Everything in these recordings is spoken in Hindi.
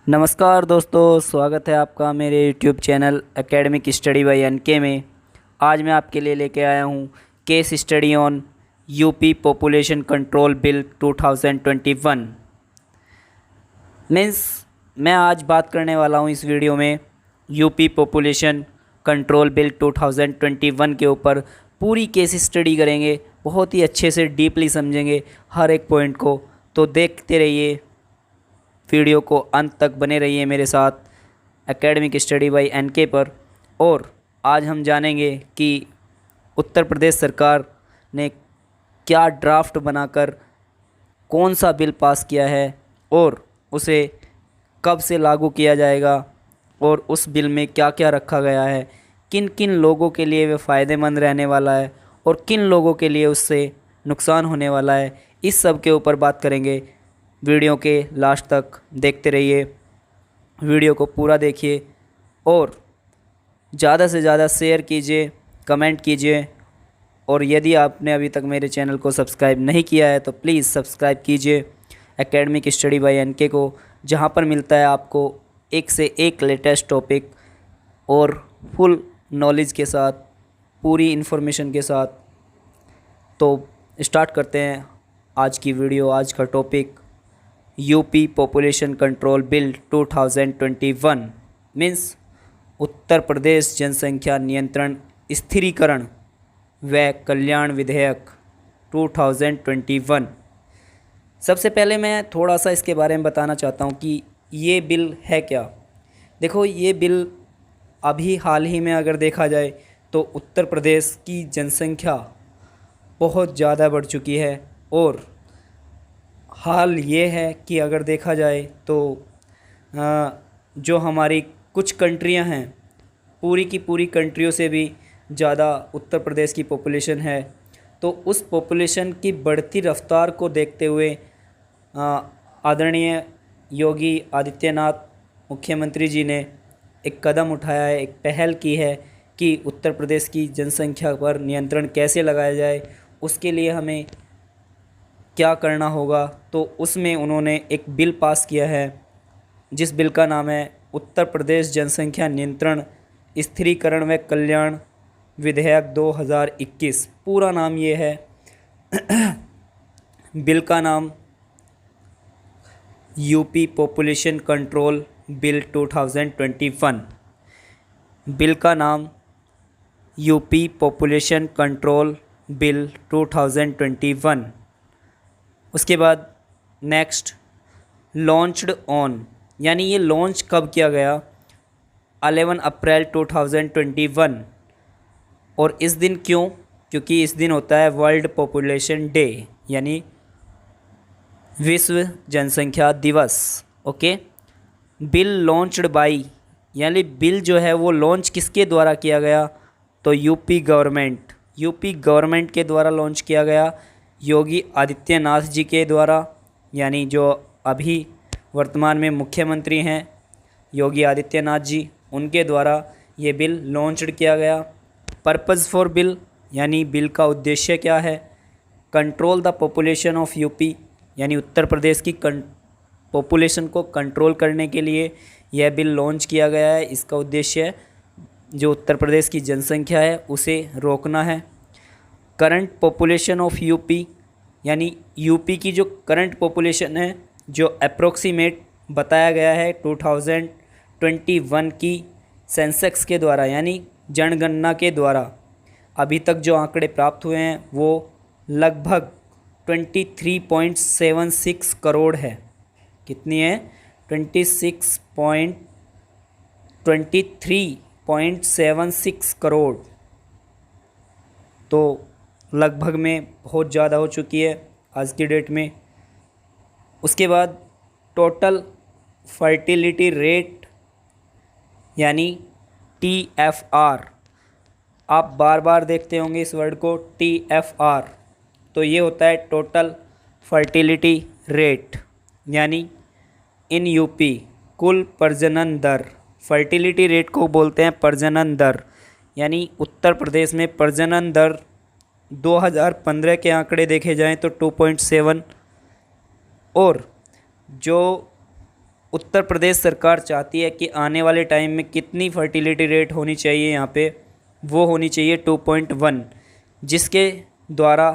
नमस्कार दोस्तों, स्वागत है आपका मेरे YouTube channel academic study by NK में। आज मैं आपके लिए लेके आया हूँ case study on UP population control bill 2021। Means मैं आज बात करने वाला हूँ इस वीडियो में यूपी पॉपुलेशन कंट्रोल बिल 2021 के ऊपर पूरी केस स्टडी करेंगे। बहुत ही अच्छे से डीपली समझेंगे हर एक पॉइंट को। तो देखते रहिए वीडियो को, अंत तक बने रहिए मेरे साथ एकेडमिक स्टडी बाय एनके पर। और आज हम जानेंगे कि उत्तर प्रदेश सरकार ने क्या ड्राफ्ट बनाकर कौन सा बिल पास किया है और उसे कब से लागू किया जाएगा और उस बिल में क्या क्या रखा गया है, किन किन लोगों के लिए वह फ़ायदेमंद रहने वाला है और किन लोगों के लिए उससे नुकसान होने वाला है। इस सब के ऊपर बात करेंगे। वीडियो के लास्ट तक देखते रहिए, वीडियो को पूरा देखिए और ज़्यादा से ज़्यादा शेयर कीजिए, कमेंट कीजिए। और यदि आपने अभी तक मेरे चैनल को सब्सक्राइब नहीं किया है तो प्लीज़ सब्सक्राइब कीजिए एकेडमिक स्टडी बाय एनके को, जहां पर मिलता है आपको एक से एक लेटेस्ट टॉपिक और फुल नॉलेज के साथ, पूरी इन्फॉर्मेशन के साथ। तो स्टार्ट करते हैं आज की वीडियो। आज का topic UP population control bill 2021 means Uttar Pradesh जनसंख्या नियंत्रण स्थिरीकरण व कल्याण विधेयक 2021। सबसे पहले मैं थोड़ा सा इसके बारे में बताना चाहता हूँ कि ये बिल है क्या। देखो, ये बिल अभी हाल ही में अगर देखा जाए तो उत्तर प्रदेश की जनसंख्या बहुत ज़्यादा बढ़ चुकी है। और हाल ये है कि अगर देखा जाए तो जो हमारी कुछ कंट्रियां हैं, पूरी की पूरी कंट्रियों से भी ज़्यादा उत्तर प्रदेश की पॉपुलेशन है। तो उस पॉपुलेशन की बढ़ती रफ्तार को देखते हुए आदरणीय योगी आदित्यनाथ मुख्यमंत्री जी ने एक कदम उठाया है, एक पहल की है कि उत्तर प्रदेश की जनसंख्या पर नियंत्रण कैसे लगाया जाए, उसके लिए हमें क्या करना होगा। तो उसमें उन्होंने एक बिल पास किया है जिस बिल का नाम है उत्तर प्रदेश जनसंख्या नियंत्रण स्थिरीकरण व कल्याण विधेयक 2021। पूरा नाम ये है बिल का नाम UP population control bill 2021। Bill का नाम यूपी पॉपुलेशन कंट्रोल बिल 2021। उसके बाद नेक्स्ट लॉन्च्ड ऑन, यानी ये लॉन्च कब किया गया, 11 अप्रैल 2021। और इस दिन क्यों? क्योंकि इस दिन होता है वर्ल्ड पॉपुलेशन डे, यानी विश्व जनसंख्या दिवस। ओके। बिल लॉन्च्ड बाई, यानी बिल जो है वो लॉन्च किसके द्वारा किया गया, तो यूपी गवर्नमेंट के द्वारा लॉन्च किया गया, योगी आदित्यनाथ जी के द्वारा, यानी जो अभी वर्तमान में मुख्यमंत्री हैं योगी आदित्यनाथ जी, उनके द्वारा ये बिल लॉन्च्ड किया गया। पर्पज़ फॉर बिल, यानी बिल का उद्देश्य क्या है, control the population of UP, यानी उत्तर प्रदेश की पॉपुलेशन को कंट्रोल करने के लिए यह बिल लॉन्च किया गया है। इसका उद्देश्य जो उत्तर प्रदेश की जनसंख्या है उसे रोकना है। करंट पॉपुलेशन ऑफ यूपी, यानी यूपी की जो करंट पॉपुलेशन है, जो अप्रोक्सीमेट बताया गया है 2021 की सेंसेक्स के द्वारा, यानी जनगणना के द्वारा अभी तक जो आंकड़े प्राप्त हुए हैं वो लगभग 23.76 करोड़ है। कितनी है? 23.76 करोड़। तो लगभग में बहुत ज़्यादा हो चुकी है आज की डेट में। उसके बाद टोटल फर्टिलिटी रेट, यानी TFR, आप बार बार देखते होंगे इस वर्ड को, TFR। तो ये होता है टोटल फर्टिलिटी रेट, यानी इन यूपी कुल प्रजनन दर। फर्टिलिटी रेट को बोलते हैं प्रजनन दर, यानी उत्तर प्रदेश में प्रजनन दर 2015 के आंकड़े देखे जाएं तो 2.7, और जो उत्तर प्रदेश सरकार चाहती है कि आने वाले टाइम में कितनी फर्टिलिटी रेट होनी चाहिए यहाँ पे, वो होनी चाहिए 2.1, जिसके द्वारा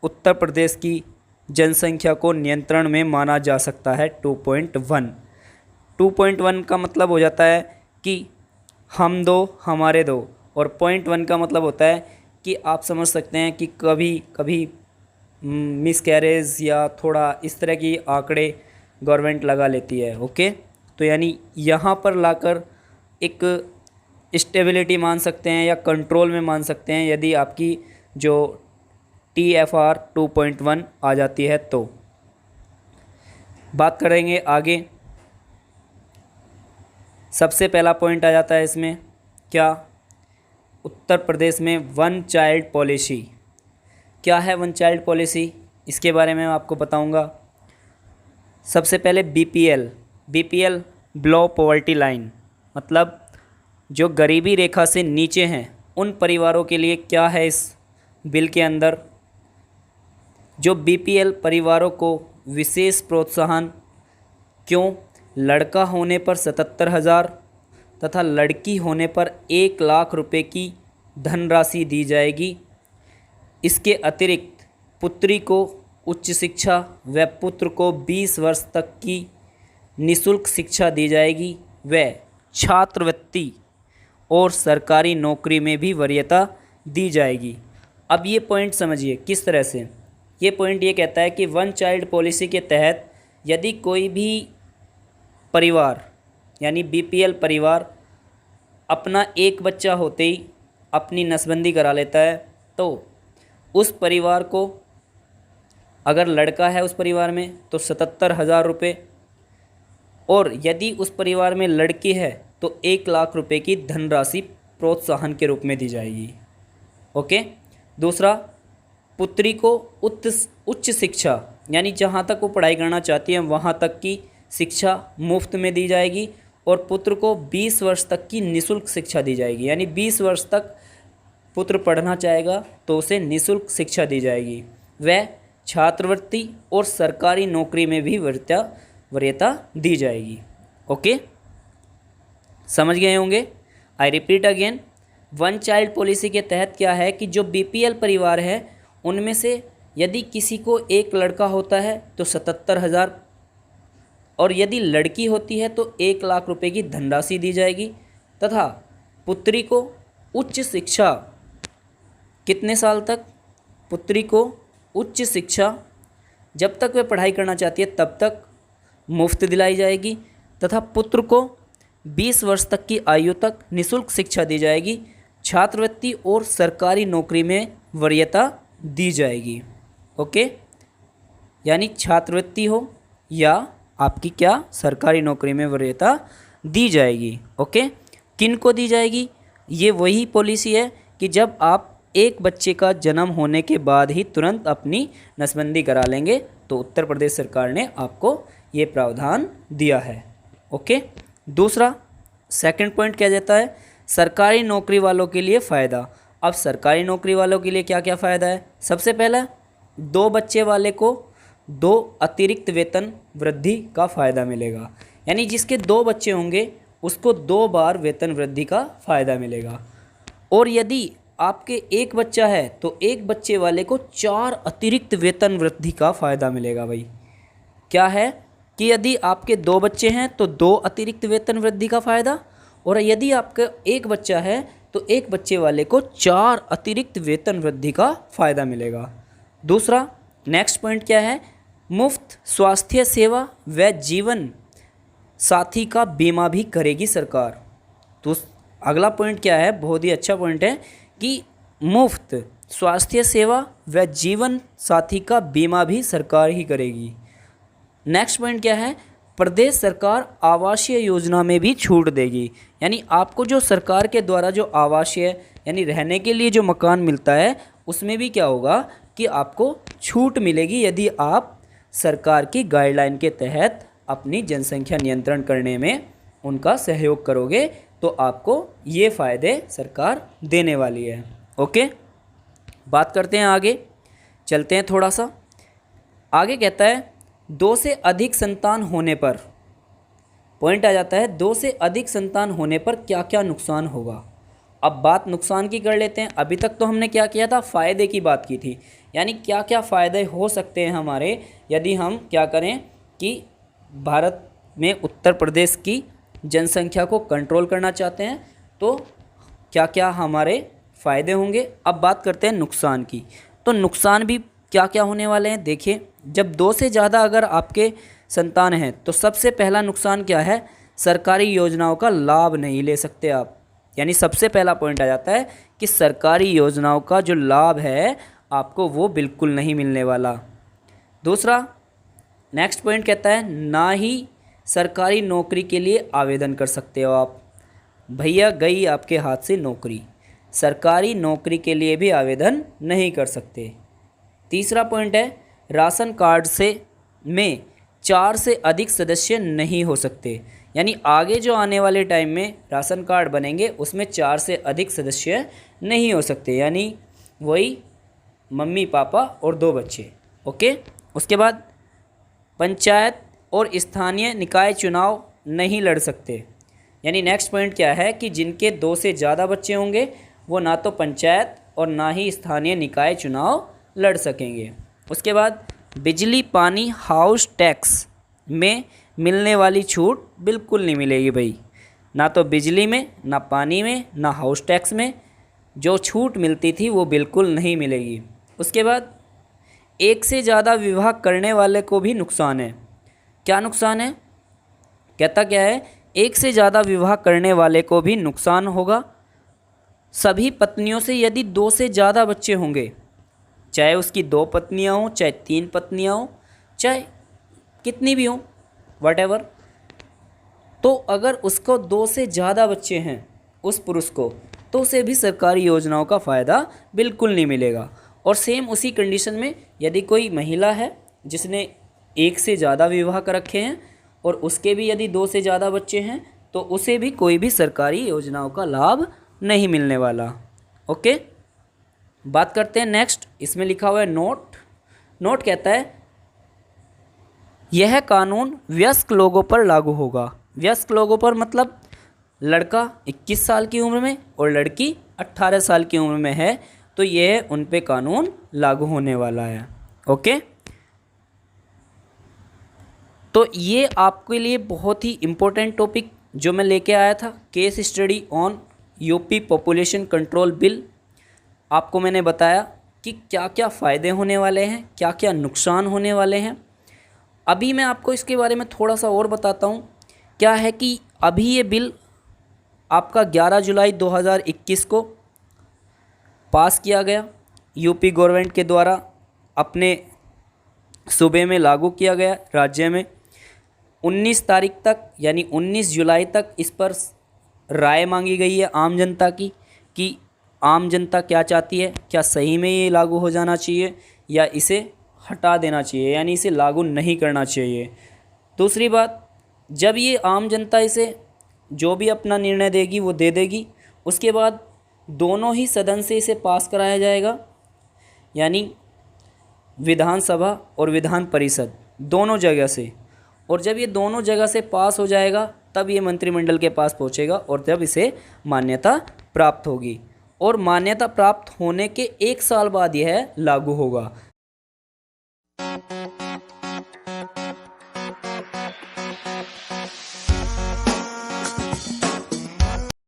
उत्तर प्रदेश की जनसंख्या को नियंत्रण में माना जा सकता है 2.1। 2.1 का मतलब हो जाता है कि हम दो हमारे दो, और 0.1 का मतलब होता है कि आप समझ सकते हैं कि कभी कभी मिसकैरेज या थोड़ा इस तरह की आंकड़े गवर्नमेंट लगा लेती है। ओके, तो यानी यहाँ पर लाकर एक स्टेबिलिटी मान सकते हैं या कंट्रोल में मान सकते हैं यदि आपकी जो TFR 2.1 आ जाती है तो। बात करेंगे आगे। सबसे पहला पॉइंट आ जाता है इसमें क्या, उत्तर प्रदेश में वन चाइल्ड पॉलिसी। क्या है वन चाइल्ड पॉलिसी, इसके बारे में मैं आपको बताऊंगा। सबसे पहले BPL बिलो पॉवर्टी लाइन, मतलब जो गरीबी रेखा से नीचे हैं उन परिवारों के लिए क्या है इस बिल के अंदर। जो BPL परिवारों को विशेष प्रोत्साहन, क्यों, लड़का होने पर 77,000 तथा लड़की होने पर 1 लाख रुपए की धनराशि दी जाएगी। इसके अतिरिक्त पुत्री को उच्च शिक्षा व पुत्र को 20 वर्ष तक की निःशुल्क शिक्षा दी जाएगी व छात्रवृत्ति और सरकारी नौकरी में भी वरीयता दी जाएगी। अब ये पॉइंट समझिए किस तरह से। ये पॉइंट ये कहता है कि वन चाइल्ड पॉलिसी के तहत यदि कोई भी परिवार यानी BPL परिवार अपना एक बच्चा होते ही अपनी नसबंदी करा लेता है, तो उस परिवार को, अगर लड़का है उस परिवार में तो 77,000 रुपये, और यदि उस परिवार में लड़की है तो 1 लाख रुपए की धनराशि प्रोत्साहन के रूप में दी जाएगी। ओके। दूसरा, पुत्री को उच्च शिक्षा यानी जहाँ तक वो पढ़ाई करना चाहती है वहाँ तक की शिक्षा मुफ्त में दी जाएगी, और पुत्र को 20 वर्ष तक की निःशुल्क शिक्षा दी जाएगी। यानी 20 वर्ष तक पुत्र पढ़ना चाहेगा तो उसे निःशुल्क शिक्षा दी जाएगी। वह छात्रवृत्ति और सरकारी नौकरी में भी वरीयता दी जाएगी। ओके, समझ गए होंगे। I repeat again, one child policy के तहत क्या है कि जो BPL परिवार है उनमें से यदि किसी को एक लड़का होता है तो 77,000, और यदि लड़की होती है तो 1 लाख रुपए की धनराशि दी जाएगी, तथा पुत्री को उच्च शिक्षा कितने साल तक, पुत्री को उच्च शिक्षा जब तक वह पढ़ाई करना चाहती है तब तक मुफ्त दिलाई जाएगी, तथा पुत्र को 20 वर्ष तक की आयु तक निःशुल्क शिक्षा दी जाएगी। छात्रवृत्ति और सरकारी नौकरी में वरीयता दी जाएगी। ओके, यानी छात्रवृत्ति हो या आपकी क्या सरकारी नौकरी में वरीयता दी जाएगी। ओके, किन को दी जाएगी? ये वही पॉलिसी है कि जब आप एक बच्चे का जन्म होने के बाद ही तुरंत अपनी नसबंदी करा लेंगे तो उत्तर प्रदेश सरकार ने आपको ये प्रावधान दिया है। ओके। दूसरा, सेकंड पॉइंट क्या देता है, सरकारी नौकरी वालों के लिए फ़ायदा। अब सरकारी नौकरी वालों के लिए क्या क्या फ़ायदा है? सबसे पहला, 2 बच्चे वाले को 2 अतिरिक्त वेतन वृद्धि का फ़ायदा मिलेगा। यानी जिसके 2 बच्चे होंगे उसको 2 बार वेतन वृद्धि का फ़ायदा मिलेगा। और यदि आपके एक बच्चा है तो एक बच्चे वाले को 4 अतिरिक्त वेतन वृद्धि का फ़ायदा मिलेगा। भाई क्या है कि यदि आपके 2 बच्चे हैं तो 2 अतिरिक्त वेतन वृद्धि का फ़ायदा, और यदि आपका एक बच्चा है तो एक बच्चे वाले को 4 अतिरिक्त वेतन वृद्धि का फ़ायदा मिलेगा। दूसरा, नेक्स्ट पॉइंट क्या है, मुफ्त स्वास्थ्य सेवा व जीवन साथी का बीमा भी करेगी सरकार। तो अगला पॉइंट क्या है, बहुत ही अच्छा पॉइंट है कि मुफ्त स्वास्थ्य सेवा व जीवन साथी का बीमा भी सरकार ही करेगी। नेक्स्ट पॉइंट क्या है, प्रदेश सरकार आवासीय योजना में भी छूट देगी। यानी आपको जो सरकार के द्वारा जो आवासीय यानी रहने के लिए जो मकान मिलता है उसमें भी क्या होगा कि आपको छूट मिलेगी यदि आप सरकार की गाइडलाइन के तहत अपनी जनसंख्या नियंत्रण करने में उनका सहयोग करोगे तो आपको ये फ़ायदे सरकार देने वाली है। ओके, बात करते हैं आगे, चलते हैं थोड़ा सा आगे। कहता है 2 से अधिक संतान होने पर पॉइंट आ जाता है 2 से अधिक संतान होने पर क्या क्या नुकसान होगा। अब बात नुकसान की कर लेते हैं। अभी तक तो हमने क्या किया था, फ़ायदे की बात की थी, यानी क्या क्या फ़ायदे हो सकते हैं हमारे यदि हम क्या करें कि भारत में उत्तर प्रदेश की जनसंख्या को कंट्रोल करना चाहते हैं, तो क्या क्या हमारे फ़ायदे होंगे। अब बात करते हैं नुकसान की। तो नुकसान भी क्या क्या होने वाले हैं, देखिए। जब 2 से ज़्यादा अगर आपके संतान हैं तो सबसे पहला नुकसान क्या है, सरकारी योजनाओं का लाभ नहीं ले सकते आप। यानी सबसे पहला पॉइंट आ जाता है कि सरकारी योजनाओं का जो लाभ है आपको वो बिल्कुल नहीं मिलने वाला। दूसरा नेक्स्ट पॉइंट कहता है ना ही सरकारी नौकरी के लिए आवेदन कर सकते हो आप। भैया गई आपके हाथ से नौकरी, सरकारी नौकरी के लिए भी आवेदन नहीं कर सकते। तीसरा पॉइंट है राशन कार्ड से में 4 से अधिक सदस्य नहीं हो सकते। यानी आगे जो आने वाले टाइम में राशन कार्ड बनेंगे उसमें 4 से अधिक सदस्य नहीं हो सकते, यानी वही मम्मी पापा और 2 बच्चे। ओके। उसके बाद पंचायत और स्थानीय निकाय चुनाव नहीं लड़ सकते। यानी नेक्स्ट पॉइंट क्या है कि जिनके 2 से ज़्यादा बच्चे होंगे वो ना तो पंचायत और ना ही स्थानीय निकाय चुनाव लड़ सकेंगे। उसके बाद बिजली पानी हाउस टैक्स में मिलने वाली छूट बिल्कुल नहीं मिलेगी भाई, ना तो बिजली में, ना पानी में, ना हाउस टैक्स में जो छूट मिलती थी वो बिल्कुल नहीं मिलेगी। उसके बाद एक से ज़्यादा विवाह करने वाले को भी नुकसान है। क्या नुकसान है, कहता क्या है, एक से ज़्यादा विवाह करने वाले को भी नुकसान होगा। सभी पत्नियों से यदि 2 से ज़्यादा बच्चे होंगे, चाहे उसकी 2 पत्नियाँ हों, चाहे 3 पत्नियाँ हों, चाहे कितनी भी हों, वटेवर, तो अगर उसको 2 से ज़्यादा बच्चे हैं उस पुरुष को, तो उसे भी सरकारी योजनाओं का फ़ायदा बिल्कुल नहीं मिलेगा। और सेम उसी कंडीशन में यदि कोई महिला है जिसने 1 से ज़्यादा विवाह कर रखे हैं और उसके भी यदि 2 से ज़्यादा बच्चे हैं तो उसे भी कोई भी सरकारी योजनाओं का लाभ नहीं मिलने वाला। ओके। बात करते हैं नेक्स्ट, इसमें लिखा हुआ है नोट कहता है यह कानून वयस्क लोगों पर लागू होगा। वयस्क लोगों पर मतलब लड़का 21 साल की उम्र में और लड़की 18 साल की उम्र में है तो यह उन पे कानून लागू होने वाला है। ओके। तो ये आपके लिए बहुत ही इम्पोर्टेंट टॉपिक जो मैं लेके आया था, case study on UP population control bill. आपको मैंने बताया कि क्या क्या फ़ायदे होने वाले हैं, क्या क्या नुकसान होने वाले हैं। अभी मैं आपको इसके बारे में थोड़ा सा और बताता हूँ। क्या है कि अभी ये बिल आपका 11 जुलाई 2021 को पास किया गया, यूपी गवर्नमेंट के द्वारा अपने सूबे में लागू किया गया। राज्य में 19 तारीख तक यानी 19 जुलाई तक इस पर राय मांगी गई है आम जनता की कि आम जनता क्या चाहती है, क्या सही में ये लागू हो जाना चाहिए या इसे हटा देना चाहिए, यानी इसे लागू नहीं करना चाहिए। दूसरी बात, जब ये आम जनता इसे जो भी अपना निर्णय देगी वो दे देगी, उसके बाद दोनों ही सदन से इसे पास कराया जाएगा, यानी विधानसभा और विधान परिषद दोनों जगह से। और जब ये दोनों जगह से पास हो जाएगा तब ये मंत्रिमंडल के पास पहुंचेगा और जब इसे मान्यता प्राप्त होगी। और मान्यता प्राप्त होने के 1 साल बाद यह लागू होगा।